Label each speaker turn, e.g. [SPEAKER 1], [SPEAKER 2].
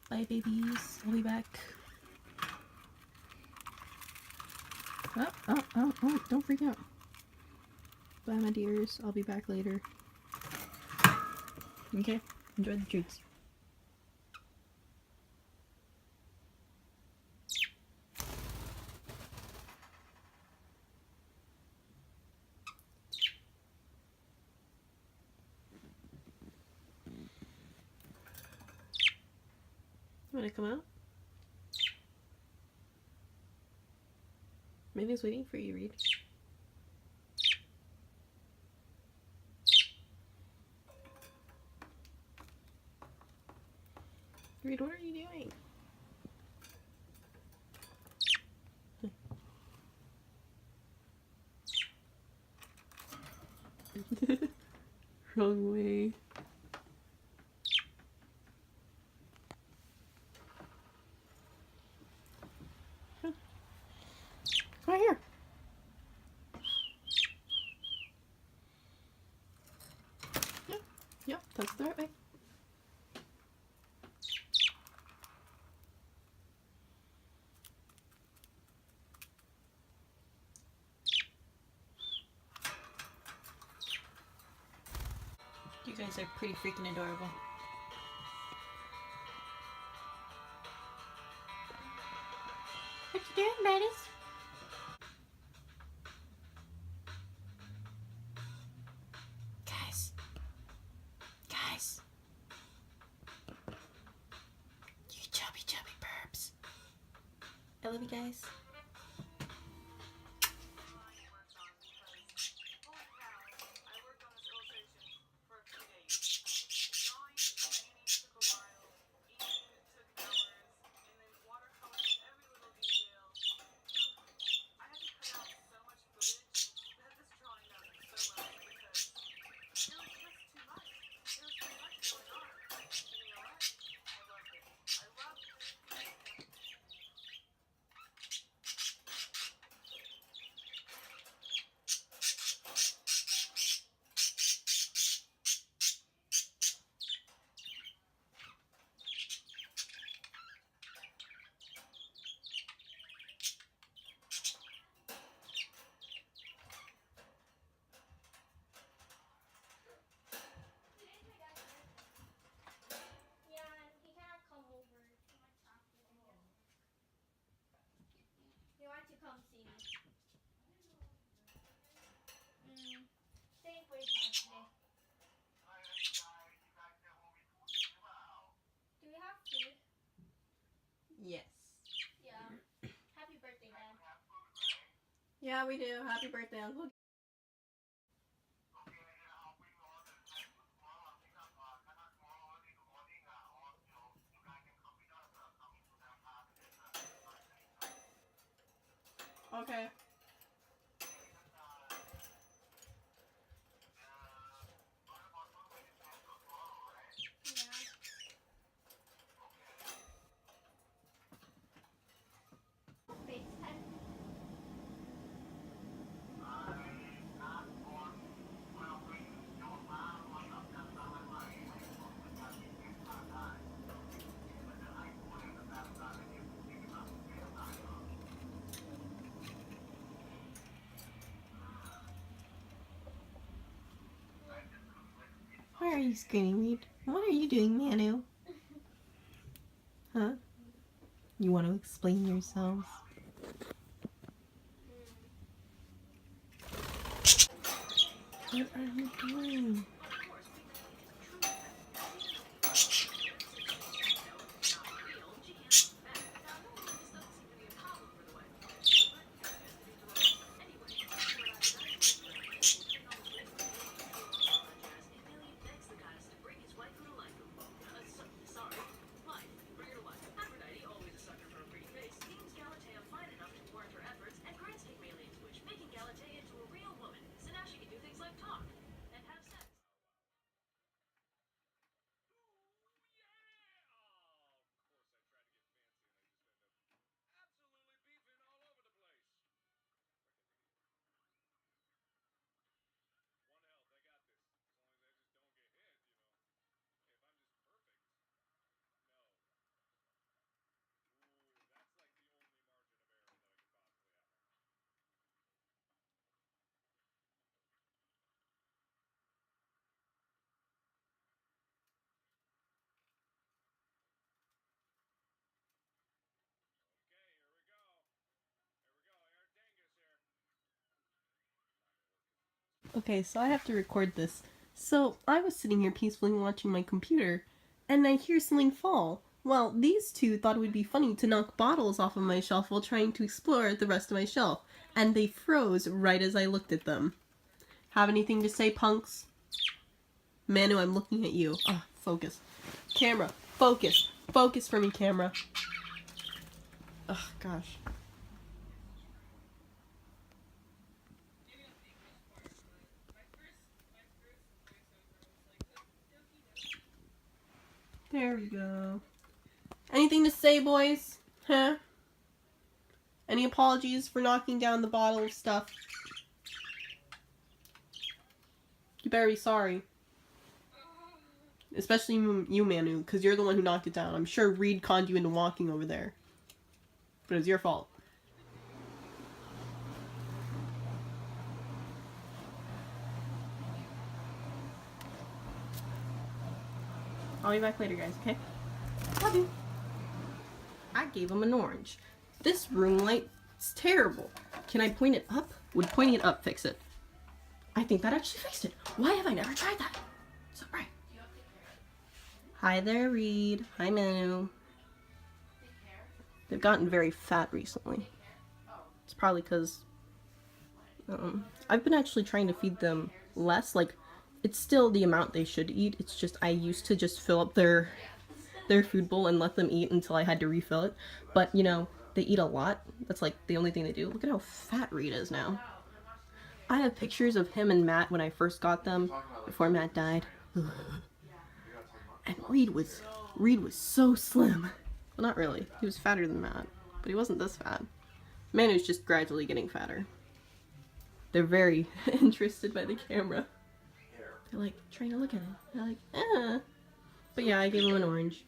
[SPEAKER 1] Bye, babies. I'll be back. Oh, don't freak out. Bye, my dears. I'll be back later. Okay, enjoy the treats. You wanna come out? Maybe waiting for you, Reed. Reed, what are you doing? Wrong way. Right here. Yep, that's the right way. You guys are pretty freaking adorable. What you doing, buddies? Guys. You chubby burps. I love you guys.
[SPEAKER 2] To come see me. Staying for his birthday. Do we have food?
[SPEAKER 1] Yes.
[SPEAKER 2] Yeah. Happy birthday, Dad.
[SPEAKER 1] Yeah, we do. Happy birthday, Uncle. Okay. Why are you screaming, Reed? What are you doing, Manu? Huh? You want to explain yourselves? What are you doing? Okay, so I have to record this. So I was sitting here peacefully watching my computer, and I hear something fall. Well, these two thought it would be funny to knock bottles off of my shelf while trying to explore the rest of my shelf, and they froze right as I looked at them. Have anything to say, punks? Manu, I'm looking at you. Ah, focus. Camera, focus. Focus for me, camera. Ugh, gosh. There we go. Anything to say, boys? Huh? Any apologies for knocking down the bottle of stuff? You better be sorry. Especially you, Manu, because you're the one who knocked it down. I'm sure Reed conned you into walking over there. But it was your fault. I'll be back later, guys, okay? Love you. I gave him an orange. This room light's terrible. Can I point it up? Would pointing it up fix it? I think that actually fixed it. Why have I never tried that? So bright. Hi there, Reed. Hi, Manu. They've gotten very fat recently. It's probably because I've been actually trying to feed them less. Like, it's still the amount they should eat. It's just I used to just fill up their food bowl and let them eat until I had to refill it. But, you know, they eat a lot. That's like the only thing they do. Look at how fat Reed is now. I have pictures of him and Matt when I first got them, before Matt died. And Reed was so slim. Well, not really. He was fatter than Matt, but he wasn't this fat. Manu's just gradually getting fatter. They're very interested by the camera. They're like trying to look at it. They're like, eh. But yeah, I gave him an orange.